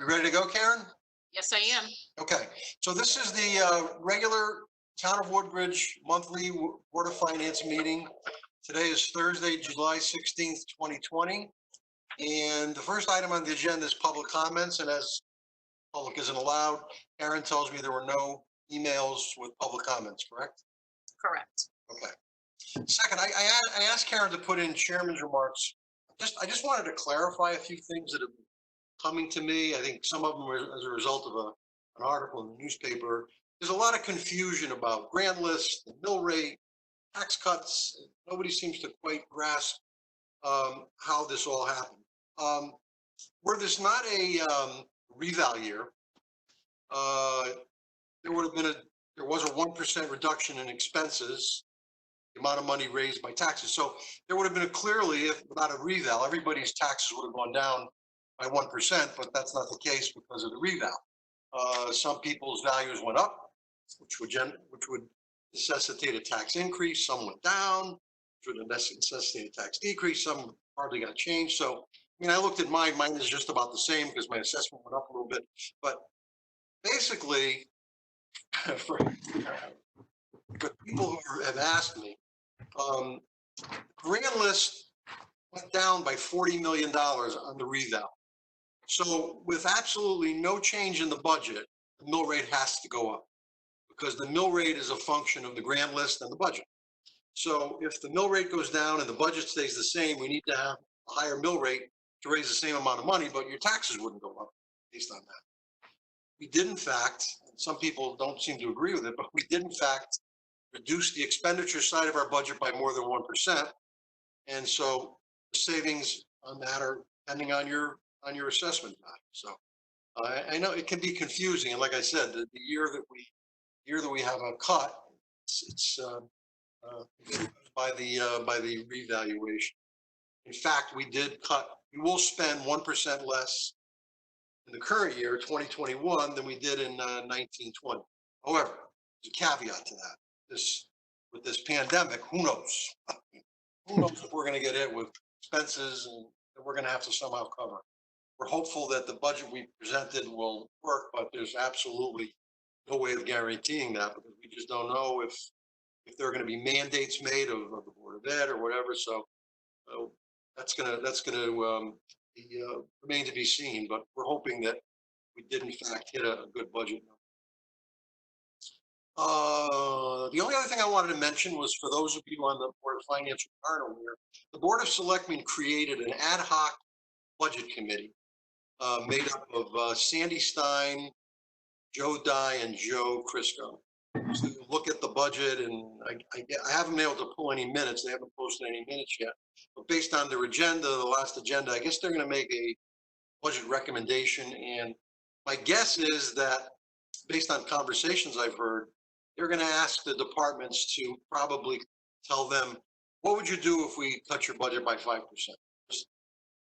You ready to go, Karen? Yes, I am. Okay, so this is the regular Town of Woodbridge monthly Board of Finance meeting. Today is Thursday, July 16th, 2020. And the first item on the agenda is public comments. And as public isn't allowed, Karen tells me there were no emails with public comments, correct? Correct. Okay. Second, I asked Karen to put in chairman's remarks. I just wanted to clarify a few things that have been coming to me. I think some of them were as a result of an article in the newspaper. There's a lot of confusion about grant lists, the mill rate, tax cuts. Nobody seems to quite grasp how this all happened. Were this not a reval year, there would have been there was a 1% reduction in expenses, the amount of money raised by taxes. So there would have been clearly, if without a reval, everybody's taxes would have gone down by 1%, but that's not the case because of the reval. Some people's values went up, which would necessitate a tax increase. Some went down, which would necessitate a tax decrease. Some hardly got changed. So, I mean, I looked at mine. Mine is just about the same because my assessment went up a little bit. But basically, for people who have asked me, grant list went down by $40 million on the reval. So with absolutely no change in the budget, the mill rate has to go up because the mill rate is a function of the grant list and the budget. So if the mill rate goes down and the budget stays the same, we need to have a higher mill rate to raise the same amount of money, but your taxes wouldn't go up based on that. We did, in fact, some people don't seem to agree with it, but we did, in fact, reduce the expenditure side of our budget by more than 1%. And so the savings on that are depending on your assessment value. So I know it can be confusing, and like I said, the year that we have a cut, it's by the revaluation. In fact, we did cut. We will spend 1% less in the current year, 2021, than we did in 1920. However, there's a caveat to that. With this pandemic, who knows? Who knows if we're going to get hit with expenses and that we're going to have to somehow cover. We're hopeful that the budget we presented will work, but there's absolutely no way of guaranteeing that because we just don't know if there are going to be mandates made of the Board of Ed or whatever. So that's going to remain to be seen. But we're hoping that we did in fact hit a good budget. The only other thing I wanted to mention was for those of you on the Board of Finance who aren't aware, the Board of Selectmen created an ad hoc budget committee made up of Sandy Stein, Joe Dye, and Joe Crisco. So you look at the budget, and I haven't been able to pull any minutes. They haven't posted any minutes yet. But based on their agenda, the last agenda, I guess they're going to make a budget recommendation. And my guess is that based on conversations I've heard, they're going to ask the departments to probably tell them, what would you do if we cut your budget by 5%? Just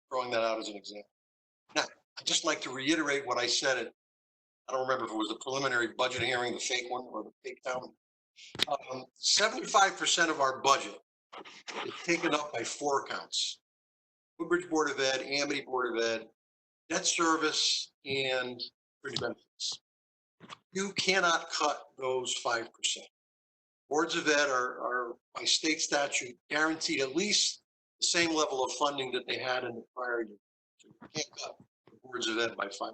throwing that out as an example. Now, I'd just like to reiterate what I said at, I don't remember if it was the preliminary budget hearing, the fake one, or the fake town. 75% of our budget is taken up by 4 accounts: Woodbridge Board of Ed, Amity Board of Ed, debt service, and fringe benefits. You cannot cut those 5%. Boards of Ed are by state statute guaranteed at least the same level of funding that they had in the prior year. So you can't cut the Boards of Ed by 5%.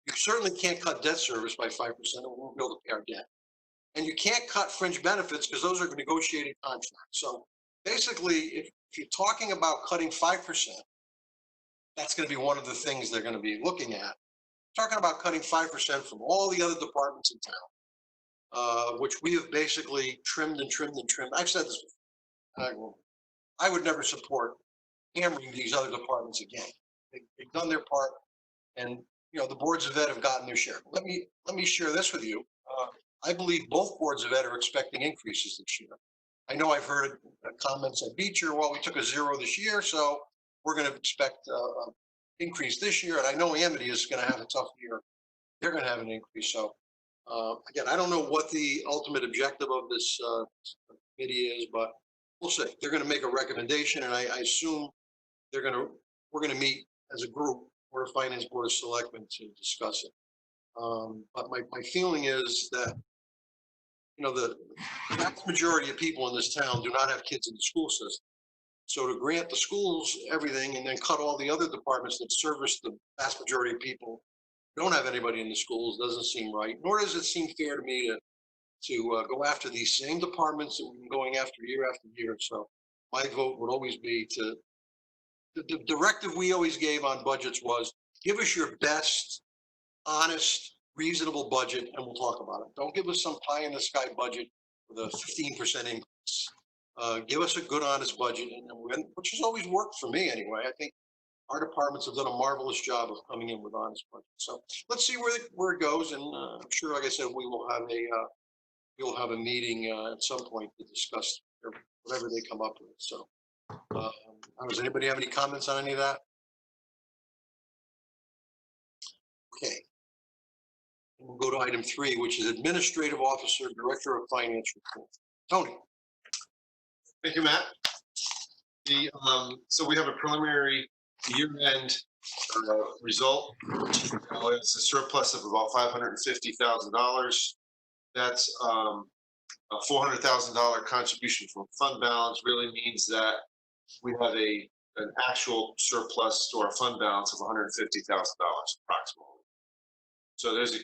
You certainly can't cut debt service by 5%, or we won't be able to pay our debt. And you can't cut fringe benefits because those are negotiated contracts. So basically, if you're talking about cutting 5%, that's going to be one of the things they're going to be looking at. Talking about cutting 5% from all the other departments in town, which we have basically trimmed and trimmed and trimmed. I've said this before. I would never support hammering these other departments again. They've done their part, and the Boards of Ed have gotten their share. Let me share this with you. I believe both Boards of Ed are expecting increases this year. I know I've heard comments at Beecher, well, we took a 0 this year, so we're going to expect an increase this year. And I know Amity is going to have a tough year. They're going to have an increase. So again, I don't know what the ultimate objective of this committee is, but we'll see. They're going to make a recommendation, and I assume we're going to meet as a group Board of Finance, Board of Selectmen to discuss it. But my feeling is that, you know, the vast majority of people in this town do not have kids in the school system. So to grant the schools everything and then cut all the other departments that service the vast majority of people who don't have anybody in the schools doesn't seem right, nor does it seem fair to me to go after these same departments that we've been going after year after year. So my vote would always be to, the directive we always gave on budgets was, give us your best, honest, reasonable budget, and we'll talk about it. Don't give us some pie in the sky budget with a 15% increase. Give us a good, honest budget, which has always worked for me anyway. I think our departments have done a marvelous job of coming in with honest budgets. So let's see where it goes, and I'm sure, like I said, we'll have a meeting at some point to discuss whatever they come up with. So, does anybody have any comments on any of that? Okay. We'll go to item 3, which is Administrative Officer, Director of Finance report. Tony. Thank you, Matt. So we have a preliminary year-end result. It's a surplus of about $550,000. That's a $400,000 contribution from fund balance. Really means that we have an actual surplus to our fund balance of $150,000 approximately. So there's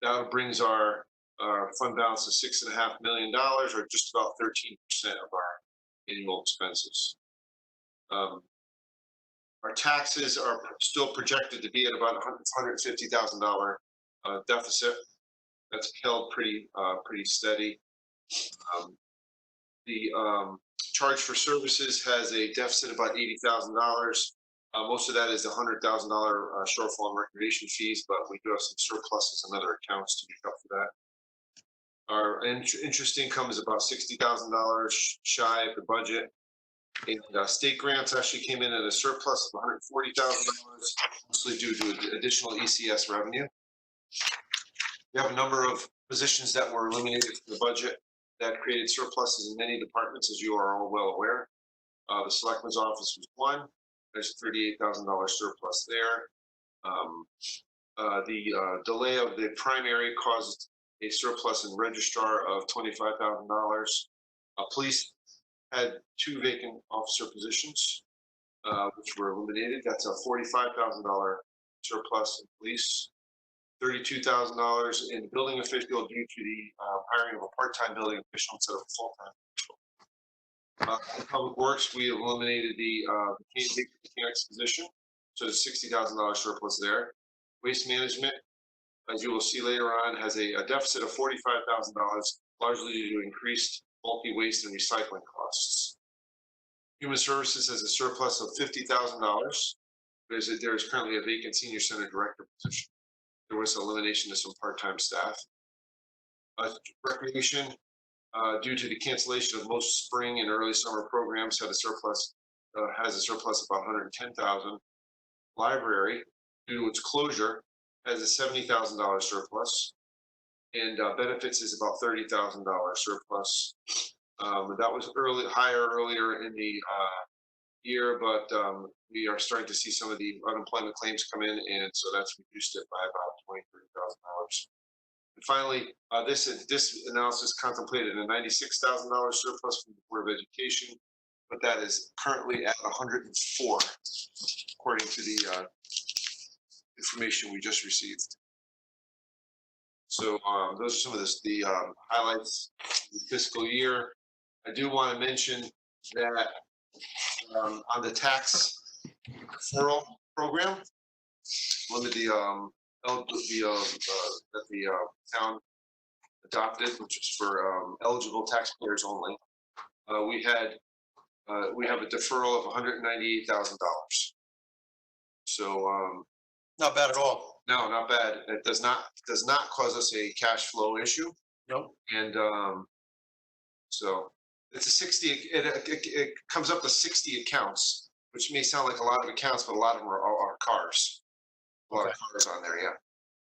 that brings our fund balance to $6.5 million, or just about 13% of our annual expenses. Our taxes are still projected to be at about $150,000 deficit. That's held pretty steady. The charge for services has a deficit of about $80,000. Most of that is the $100,000 shortfall in recreation fees, but we do have some surpluses in other accounts to make up for that. Our interest income is about $60,000 shy of the budget. And state grants actually came in at a surplus of $140,000, mostly due to additional ECS revenue. We have a number of positions that were eliminated from the budget that created surpluses in many departments, as you are all well aware. The Selectman's office was one. There's a $38,000 surplus there. The delay of the primary caused a surplus in registrar of $25,000. Police had 2 vacant officer positions, which were eliminated. That's a $45,000 surplus in police. $32,000 in building official due to the hiring of a part-time building official instead of a full-time official. In Public Works, we eliminated the mechanics position, so there's $60,000 surplus there. Waste Management, as you will see later on, has a deficit of $45,000, largely due to increased bulky waste and recycling costs. Human Services has a surplus of $50,000. There is currently a vacant senior center director position. There was elimination of some part-time staff. Recreation, due to the cancellation of most spring and early summer programs, has a surplus of about $110,000. Library, due to its closure, has a $70,000 surplus, and benefits is about $30,000 surplus. That was higher earlier in the year, but we are starting to see some of the unemployment claims come in, and so that's reduced it by about $30,000. And finally, this analysis contemplated a $96,000 surplus from the Board of Education, but that is currently at 104, according to the information we just received. So those are some of the highlights of the fiscal year. I do want to mention that on the tax deferral program, one of that the town adopted, which is for eligible taxpayers only, we have a deferral of $198,000. So Not bad at all. no, not bad. It does not cause us a cash flow issue. Nope. And so it's a 60. It comes up to 60 accounts, which may sound like a lot of accounts, but a lot of them are cars. A lot of cars on there, yeah.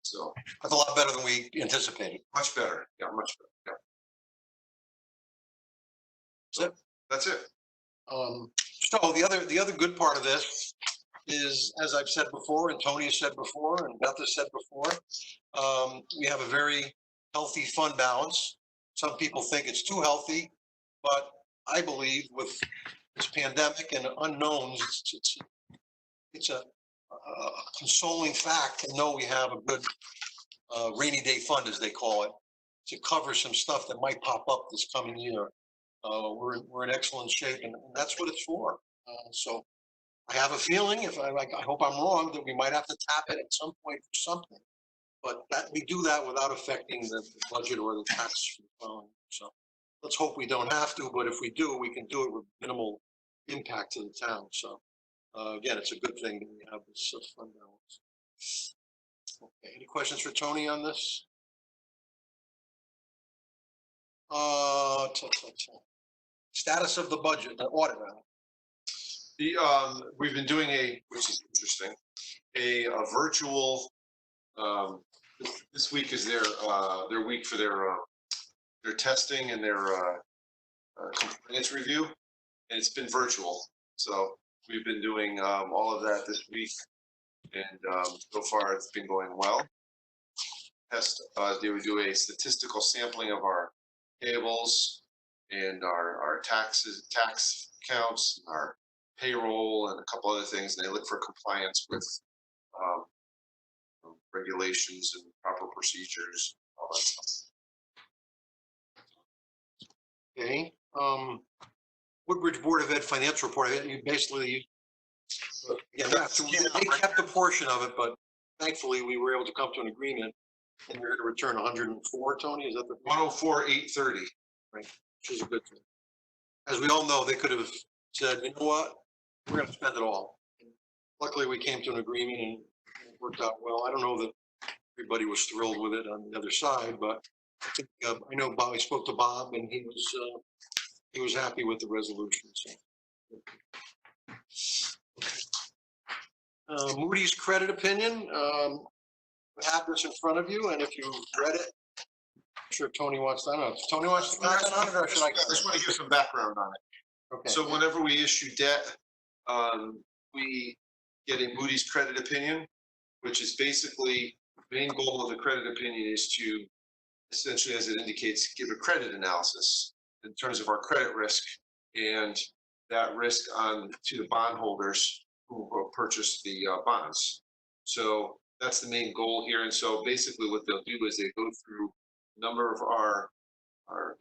So That's a lot better than we anticipated. much better. Yeah, much better. Yeah. That's it. That's it. So the other good part of this is, as I've said before, and Tony has said before, and Beth has said before, we have a very healthy fund balance. Some people think it's too healthy, but I believe with this pandemic and unknowns, it's a consoling fact to know we have a good rainy day fund, as they call it, to cover some stuff that might pop up this coming year. We're in excellent shape, and that's what it's for. So I have a feeling, if I hope I'm wrong, that we might have to tap it at some point for something. But that we do that without affecting the budget or the tax for the following. So let's hope we don't have to, but if we do, we can do it with minimal impact to the town. So again, it's a good thing that we have this fund balance. Okay, any questions for Tony on this? Status of the budget, the audit. We've been doing which is interesting, a virtual, this week is their week for their testing and their compliance review, and it's been virtual. So we've been doing all of that this week, and so far it's been going well. They would do a statistical sampling of our payables and our tax counts, our payroll, and a couple other things, and they look for compliance with regulations and proper procedures, all that stuff. Okay, Woodbridge Board of Ed financial report, you basically, yeah, they kept a portion of it, but thankfully we were able to come to an agreement, and we're going to return 104, Tony, is that the? 104,830. Right, which is a good thing. As we all know, they could have said, you know what, we're going to spend it all. Luckily, we came to an agreement and it worked out well. I don't know that everybody was thrilled with it on the other side, but I think I know Bob. I spoke to Bob, and he was happy with the resolution. So. Moody's credit opinion. We have this in front of you, and if you've read it, I'm sure Tony wants to. I don't know. If Tony wants to comment on it, or should I? I just want to give some background on it. Okay. So whenever we issue debt, we get a Moody's credit opinion, which is basically the main goal of the credit opinion is to essentially, as it indicates, give a credit analysis in terms of our credit risk and that risk on to the bondholders who purchased the bonds. So that's the main goal here. And so basically what they'll do is they go through a number of our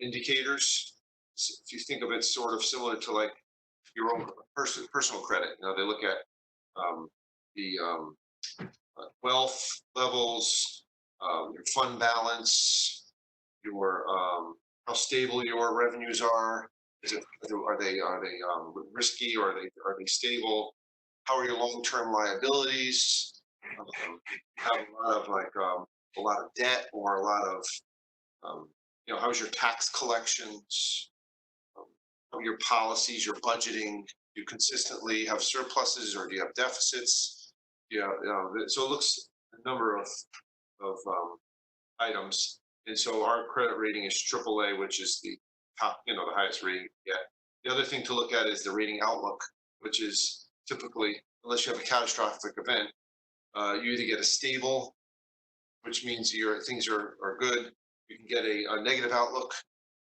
indicators. So if you think of it sort of similar to like your own personal credit, they look at the wealth levels, your fund balance, your how stable your revenues are. Are they risky, or are they stable? How are your long-term liabilities? Have a lot of a lot of debt, or a lot of how's your tax collections? How are your policies, your budgeting? Do you consistently have surpluses, or do you have deficits? So it looks a number of items, and so our credit rating is AAA, which is the top, the highest rating yet. The other thing to look at is the rating outlook, which is typically, unless you have a catastrophic event, you either get a stable, which means things are good. You can get a negative outlook,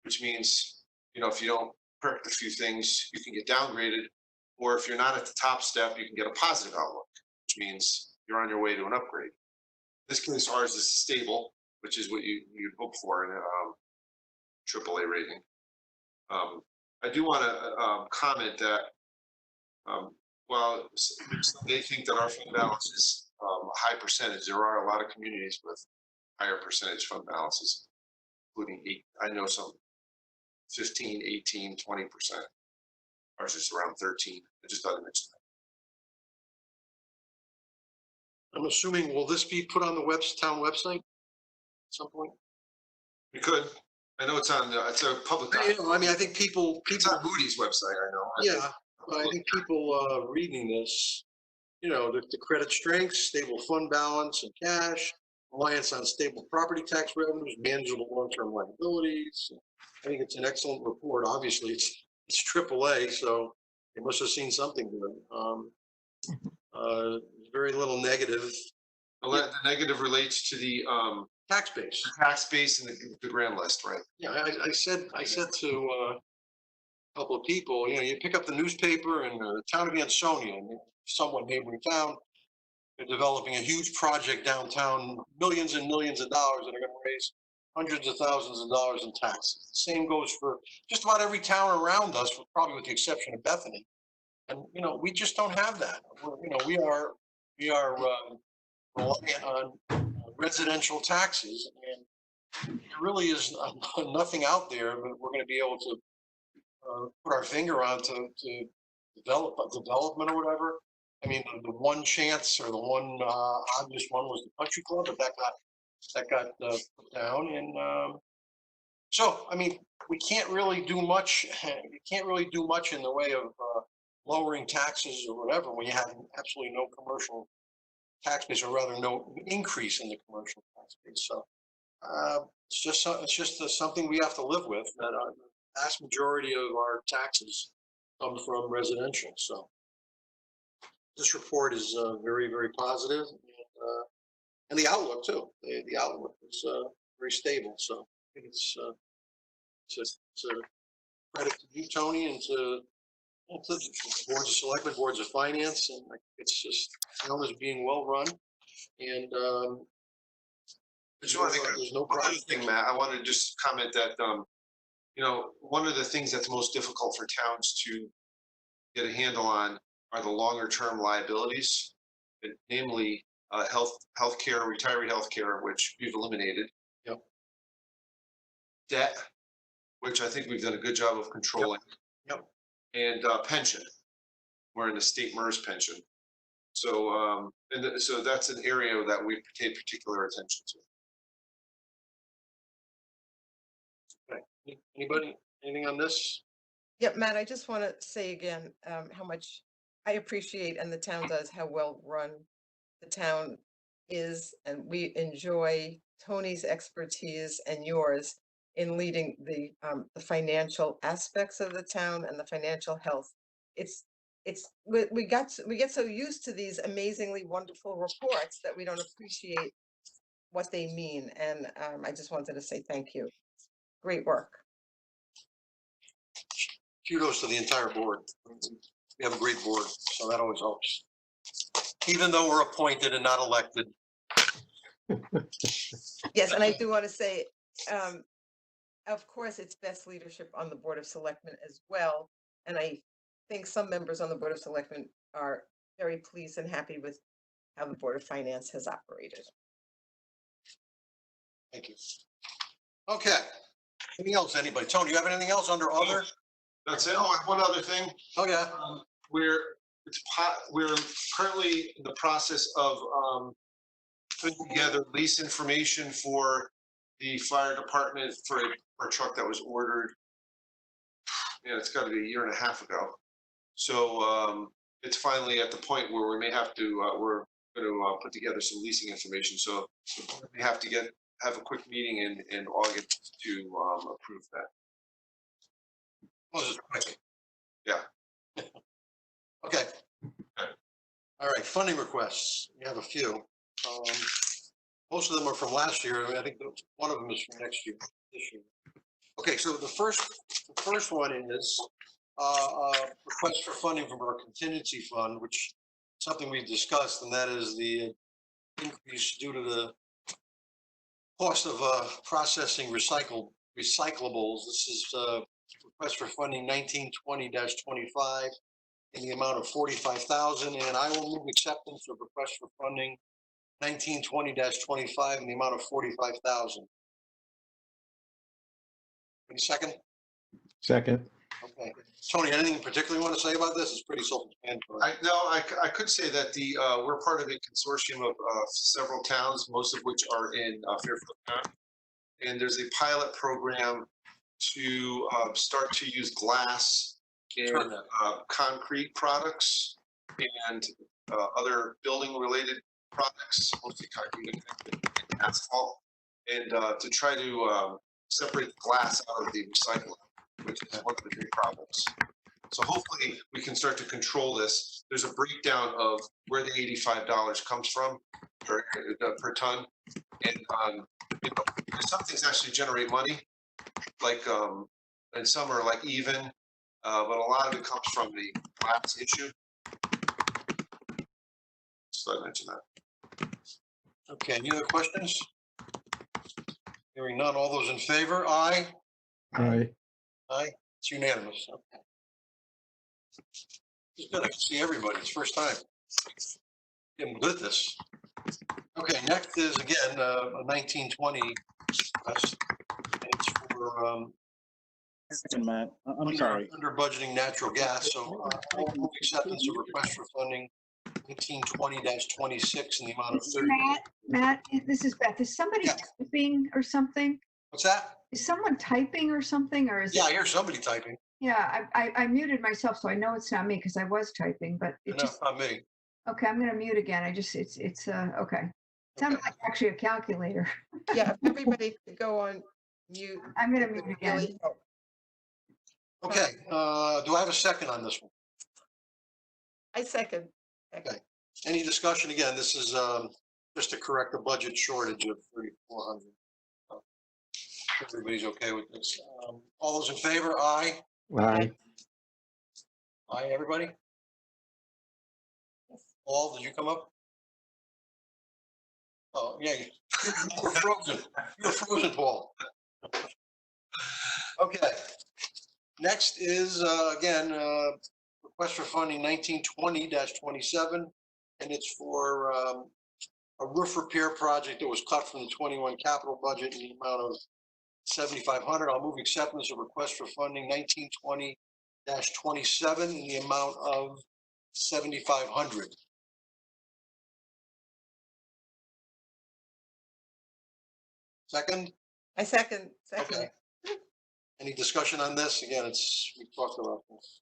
which means, if you don't correct a few things, you can get downgraded. Or if you're not at the top step, you can get a positive outlook, which means you're on your way to an upgrade. In this case, ours is stable, which is what you'd hope for in a AAA rating. I do want to comment that while they think that our fund balance is a high percentage, there are a lot of communities with higher percentage fund balances, including I know some 15, 18, 20%. Ours is around 13. I just thought I'd mention that. I'm assuming, will this be put on the town website at some point? We could. I know it's a public. I think people. It's on Moody's website. I know. Yeah, but I think people reading this, the credit strength, stable fund balance and cash, reliance on stable property tax revenues, manageable long-term liabilities. I think it's an excellent report. Obviously, it's AAA, so they must have seen something good. Very little negative The negative relates to the tax base. tax base and the grand list, right? Yeah, I said to a couple of people, you pick up the newspaper and the town of Ansonia, somewhat neighboring town, they're developing a huge project downtown, millions and millions of dollars that are going to raise hundreds of thousands of dollars in taxes. The same goes for just about every town around us, probably with the exception of Bethany. And, we just don't have that. We are reliant on residential taxes, and there really is nothing out there that we're going to be able to put our finger on to develop development or whatever. I mean, the one chance or the one obvious one was the country club, but that got put down. And so, I mean, we can't really do much. You can't really do much in the way of lowering taxes or whatever when you have absolutely no commercial tax base, or rather no increase in the commercial tax base. So it's just something we have to live with, that the vast majority of our taxes come from residential. So this report is very, very positive, and the outlook too. The outlook is very stable. So I think it's a credit to you, Tony, and to the boards of selectmen, boards of finance, and it's just town is being well run, and there's no One other problem. thing, Matt, I want to just comment that, one of the things that's most difficult for towns to get a handle on are the longer term liabilities, namely healthcare, retiree healthcare, which we've eliminated. Yep. Debt, which I think we've done a good job of controlling. Yep. And pension. We're in the state MERS pension. So, so that's an area that we pay particular attention to. Okay. Anybody, anything on this? Yep, Matt, I just want to say again how much I appreciate, and the town does, how well run the town is, and we enjoy Tony's expertise and yours in leading the financial aspects of the town and the financial health. We get so used to these amazingly wonderful reports that we don't appreciate what they mean, and I just wanted to say thank you. Great work. Kudos to the entire board. We have a great board, so that always helps. Even though we're appointed and not elected. Yes, and I do want to say, of course, it's best leadership on the Board of Selectmen as well. And I think some members on the Board of Selectmen are very pleased and happy with how the Board of Finance has operated. Thank you. Okay. Anything else, anybody? Tony, you have anything else under other? That's it. Oh, one other thing. Oh, yeah. We're currently in the process of putting together lease information for the fire department for a truck that was ordered. Yeah, it's got to be a year and a half ago. So it's finally at the point where we may have to. We're going to put together some leasing information. So we have to have a quick meeting in August to approve that. Well, just quick. Yeah. Okay. All right, funding requests. We have a few. Most of them are from last year. I think one of them is from next year, this year. Okay, so the first one is request for funding from our contingency fund, which is something we've discussed, and that is the increase due to the cost of processing recyclables. This is request for funding 1920-25 in the amount of $45,000, and I will move acceptance of request for funding 1920-25 in the amount of $45,000. Any second? Second. Okay. Tony, anything in particular you want to say about this? It's pretty self-explanatory. I could say that we're part of a consortium of several towns, most of which are in Fairfield County. And there's a pilot program to start to use glass and concrete products and other building related products, mostly concrete and asphalt, and to try to separate the glass out of the recycling, which is one of the big problems. So hopefully we can start to control this. there's a breakdown of where the $85 comes from per ton. And, some things actually generate money, like, and some are like even, but a lot of it comes from the lapse issue. So I mentioned that. Okay, any other questions? Hearing none, all those in favor? Aye. Aye. Aye, it's unanimous. Okay. It's good, I can see everybody, it's first time. Getting good at this. Okay, next is again, a 1920 request. It's for, Second, Matt. I'm sorry. under budgeting natural gas, so I'll move acceptance of request for funding 1920-26 in the amount of 30. Matt, this is Beth. Is somebody Yeah. typing or something? What's that? Is someone typing or something, or is Yeah, I it? hear somebody typing. Yeah, I muted myself, so I know it's not me because I was typing, but it No, just, it's not me. okay, I'm gonna mute again. it's, okay. Sounded Okay. like actually a calculator. Yeah, if everybody could go on mute. I'm gonna it mute would again. really help. Okay, do I have a second on this one? I second. Okay. Any discussion? Again, this is just to correct the budget shortage of 3,400. Everybody's okay with this. All those in favor? Aye. Aye. Aye, everybody? Paul, did you come up? Oh, yeah, you're frozen. You're frozen, Paul. Okay. Next is, again, request for funding 1920-27, and it's for a roof repair project that was cut from the 21 capital budget in the amount of 7,500. I'll move acceptance of request for funding 1920-27 in the amount of 7,500. Second? I second. Okay. Any discussion on this? Again, we talked about this.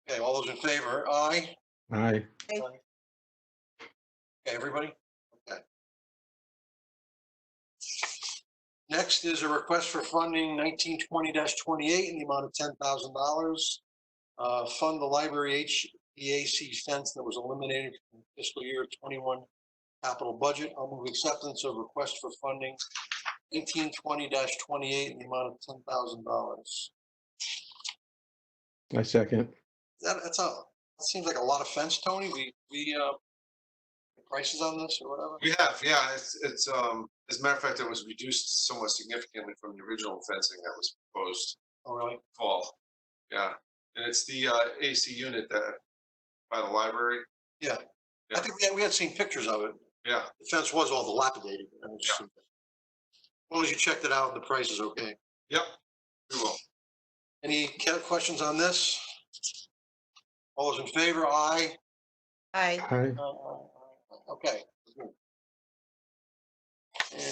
Okay, all those in favor? Aye. Aye. Okay, everybody? Okay. Next is a request for funding 1920-28 in the amount of $10,000. Fund the library HVAC fence that was eliminated from fiscal year 21 capital budget. I'll move acceptance of request for funding 1920-28 in the amount of $10,000. I second. That seems like a lot of fence, Tony. We prices on this or whatever? We have, yeah, it's, as a matter of fact, it was reduced somewhat significantly from the original fencing that was proposed Oh, really? fall. Yeah, and it's the AC unit that by the library. Yeah. Yeah. I think we had seen pictures of it. Yeah, The fence was all dilapidated. I mean, Yeah. as long as you checked it out, the price is okay. yep, we will. Any questions on this? All those in favor? Aye. Aye. Aye. Okay.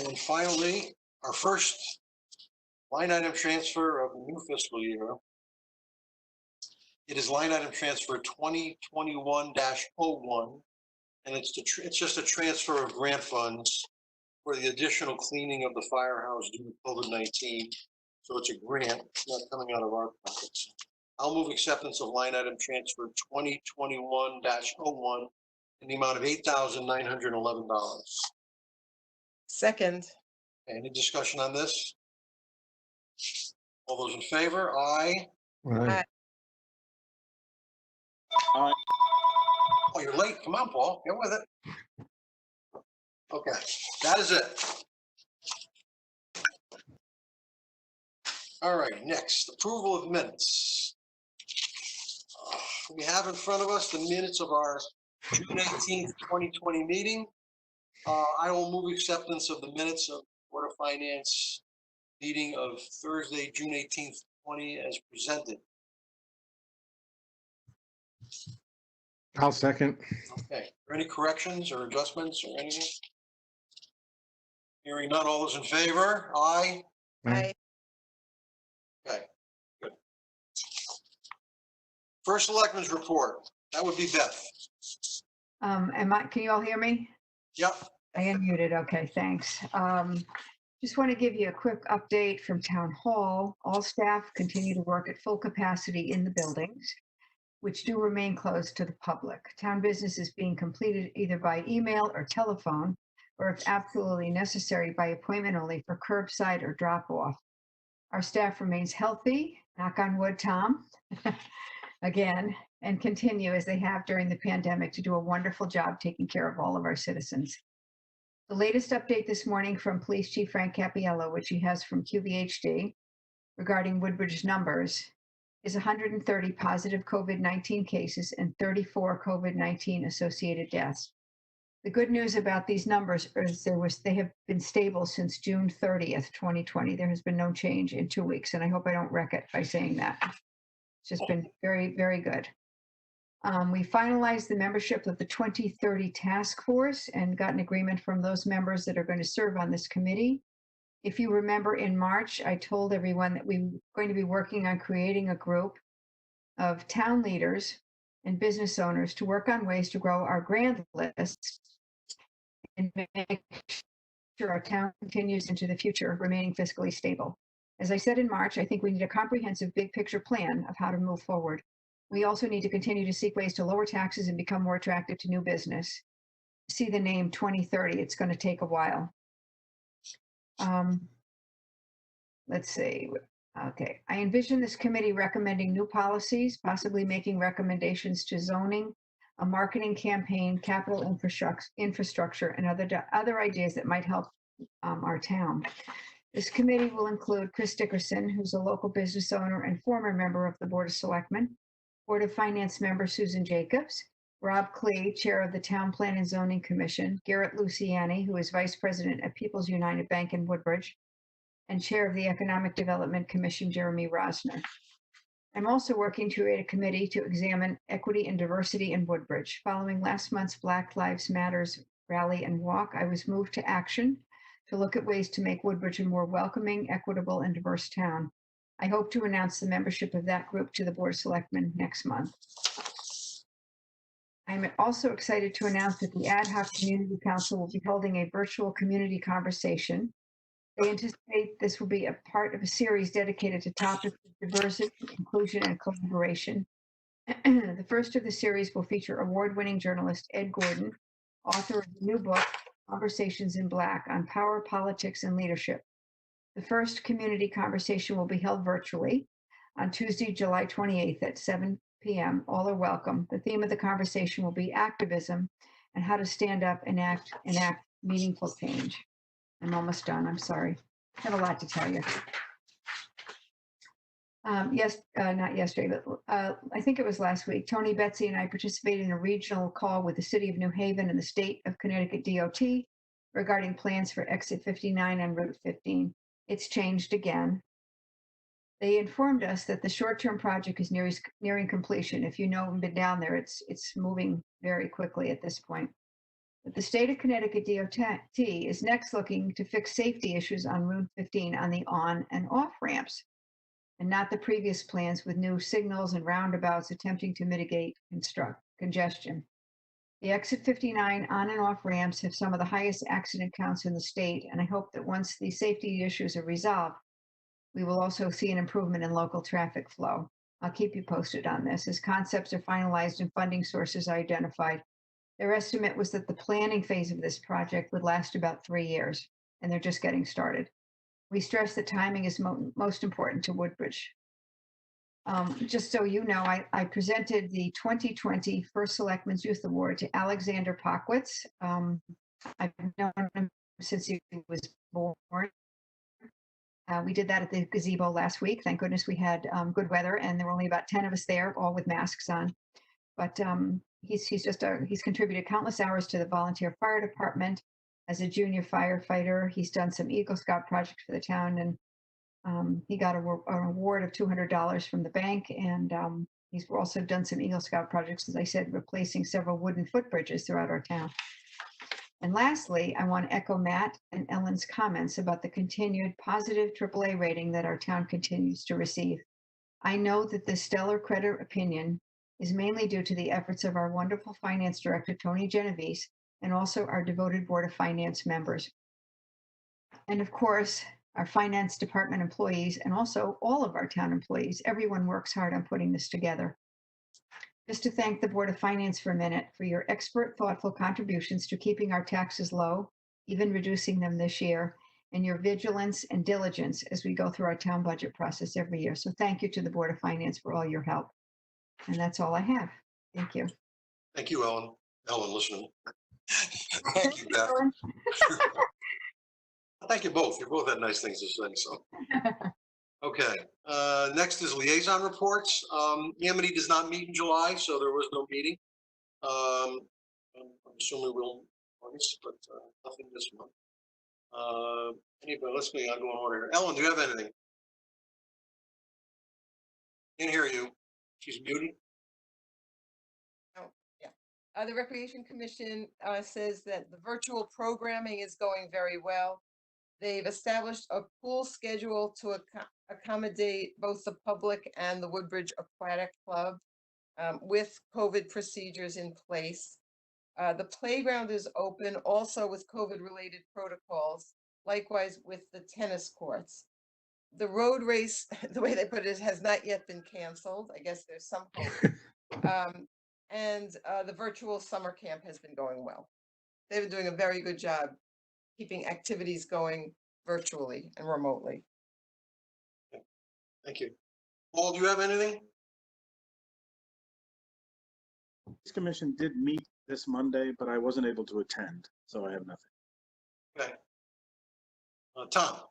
And finally, our first line item transfer of the new fiscal year. It is line item transfer 2021-01, and it's just a transfer of grant funds for the additional cleaning of the firehouse due to COVID-19. So it's a grant, it's not coming out of our pockets. I'll move acceptance of line item transfer 2021-01 in the amount of $8,911. Second. Any discussion on this? All those in favor? Aye. Aye. Aye. Oh, you're late. Come on, Paul, get with it. Okay, that is it. All right, next, approval of minutes. We have in front of us the minutes of our June 18th, 2020 meeting. I will move acceptance of the minutes of Board of Finance meeting of Thursday, June 18th, 20 as presented. I'll second. Okay, are any corrections or adjustments or anything? Hearing none, all those in favor? Aye. Aye. Okay, good. First selectman's report, that would be Beth. Can you all hear me? Yep, I am muted. Okay, thanks. Just want to give you a quick update from Town Hall. All staff continue to work at full capacity in the buildings. which do remain closed to the public. Town business is being completed either by email or telephone, or if absolutely necessary, by appointment only for curbside or drop off. Our staff remains healthy, knock on wood, Tom, again, and continue as they have during the pandemic to do a wonderful job taking care of all of our citizens. The latest update this morning from Police Chief Frank Cappiello, which he has from QVHD regarding Woodbridge's numbers, is 130 positive COVID-19 cases and 34 COVID-19 associated deaths. The good news about these numbers is they have been stable since June 30th, 2020. There has been no change in 2 weeks, and I hope I don't wreck it by saying that. It's just been very, very good. We finalized the membership of the 2030 task force and got an agreement from those members that are going to serve on this committee. If you remember in March, I told everyone that we were going to be working on creating a group of town leaders and business owners to work on ways to grow our grand list and make sure our town continues into the future, remaining fiscally stable. As I said in March, I think we need a comprehensive big picture plan of how to move forward. We also need to continue to seek ways to lower taxes and become more attractive to new business. See the name 2030, it's going to take a while. Let's see. Okay, I envision this committee recommending new policies, possibly making recommendations to zoning, a marketing campaign, capital infrastructure, and other ideas that might help our town. This committee will include Chris Dickerson, who's a local business owner and former member of the Board of Selectmen, Board of Finance member Susan Jacobs, Rob Klee, chair of the Town Plan and Zoning Commission, Garrett Luciani, who is vice president at People's United Bank in Woodbridge, and chair of the Economic Development Commission, Jeremy Rosner. I'm also working to create a committee to examine equity and diversity in Woodbridge. Following last month's Black Lives Matters rally and walk, I was moved to action to look at ways to make Woodbridge a more welcoming, equitable, and diverse town. I hope to announce the membership of that group to the Board of Selectmen next month. I'm also excited to announce that the Ad Hoc Community Council will be holding a virtual community conversation. They anticipate this will be a part of a series dedicated to topics of diversity, inclusion, and collaboration. The first of the series will feature award-winning journalist Ed Gordon, author of the new book, Conversations in Black, on power, politics, and leadership. The first community conversation will be held virtually on Tuesday, July 28th at 7 p.m. All are welcome. The theme of the conversation will be activism and how to stand up and enact meaningful change. I'm almost done. I'm sorry. I have a lot to tell you. Not yesterday, but I think it was last week. Tony, Betsy, and I participated in a regional call with the City of New Haven and the State of Connecticut DOT regarding plans for Exit 59 on Route 15. It's changed again. They informed us that the short-term project is nearing completion. If you know and been down there, it's moving very quickly at this point. But the State of Connecticut DOT is next looking to fix safety issues on Route 15 on the on and off ramps, and not the previous plans with new signals and roundabouts attempting to mitigate congestion. The Exit 59 on and off ramps have some of the highest accident counts in the state, and I hope that once these safety issues are resolved, we will also see an improvement in local traffic flow. I'll keep you posted on this. As concepts are finalized and funding sources are identified, their estimate was that the planning phase of this project would last about 3 years, and they're just getting started. We stress that timing is most important to Woodbridge. Just so you know, I presented the 2020 First Selectmen's Youth Award to Alexander Pockwitz. I've known him since he was born. We did that at the gazebo last week. Thank goodness we had good weather, and there were only about 10 of us there, all with masks on. But he's contributed countless hours to the volunteer fire department as a junior firefighter. He's done some Eagle Scout projects for the town, and he got an award of $200 from the bank. And he's also done some Eagle Scout projects, as I said, replacing several wooden footbridges throughout our town. And lastly, I want to echo Matt and Ellen's comments about the continued positive AAA rating that our town continues to receive. I know that this stellar credit opinion is mainly due to the efforts of our wonderful finance director, Tony Genovese, and also our devoted Board of Finance members. And of course, our finance department employees, and also all of our town employees. Everyone works hard on putting this together. Just to thank the Board of Finance for a minute for your expert, thoughtful contributions to keeping our taxes low, even reducing them this year, and your vigilance and diligence as we go through our town budget process every year. So thank you to the Board of Finance for all your help. And that's all I have. Thank you. Thank you, Ellen. Ellen, listening. Thank you, Beth. Ellen. Thank you both. You both had nice things to say, so. Okay, next is liaison reports. Amity does not meet in July, so there was no meeting. I'm assuming we'll, August, but nothing this month. Anybody, let's see, I'll go in order here. Ellen, do you have anything? Can't hear you. She's muted. The Recreation Commission says that the virtual programming is going very well. They've established a pool schedule to accommodate both the public and the Woodbridge Aquatic Club with COVID procedures in place. The playground is open also with COVID-related protocols, likewise with the tennis courts. The road race, the way they put it, has not yet been canceled. I guess there's some hope. And the virtual summer camp has been going well. They've been doing a very good job keeping activities going virtually and remotely. Thank you. Paul, do you have anything? This commission did meet this Monday, but I wasn't able to attend, so I have nothing. Okay. Tom?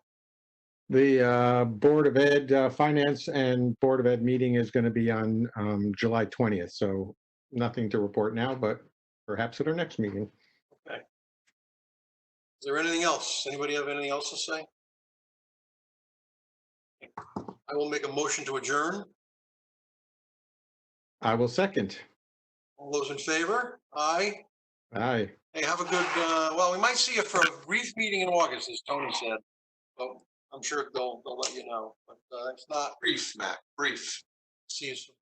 The Board of Ed, Finance and Board of Ed meeting is going to be on July 20th, so nothing to report now, but perhaps at our next meeting. Okay. Is there anything else? Anybody have anything else to say? I will make a motion to adjourn. I will second. All those in favor? Aye. Aye. Hey, have a good, well, we might see you for a brief meeting in August, as Tony said. But I'm sure they'll let you know, but it's not, Brief, Matt, brief. see you soon.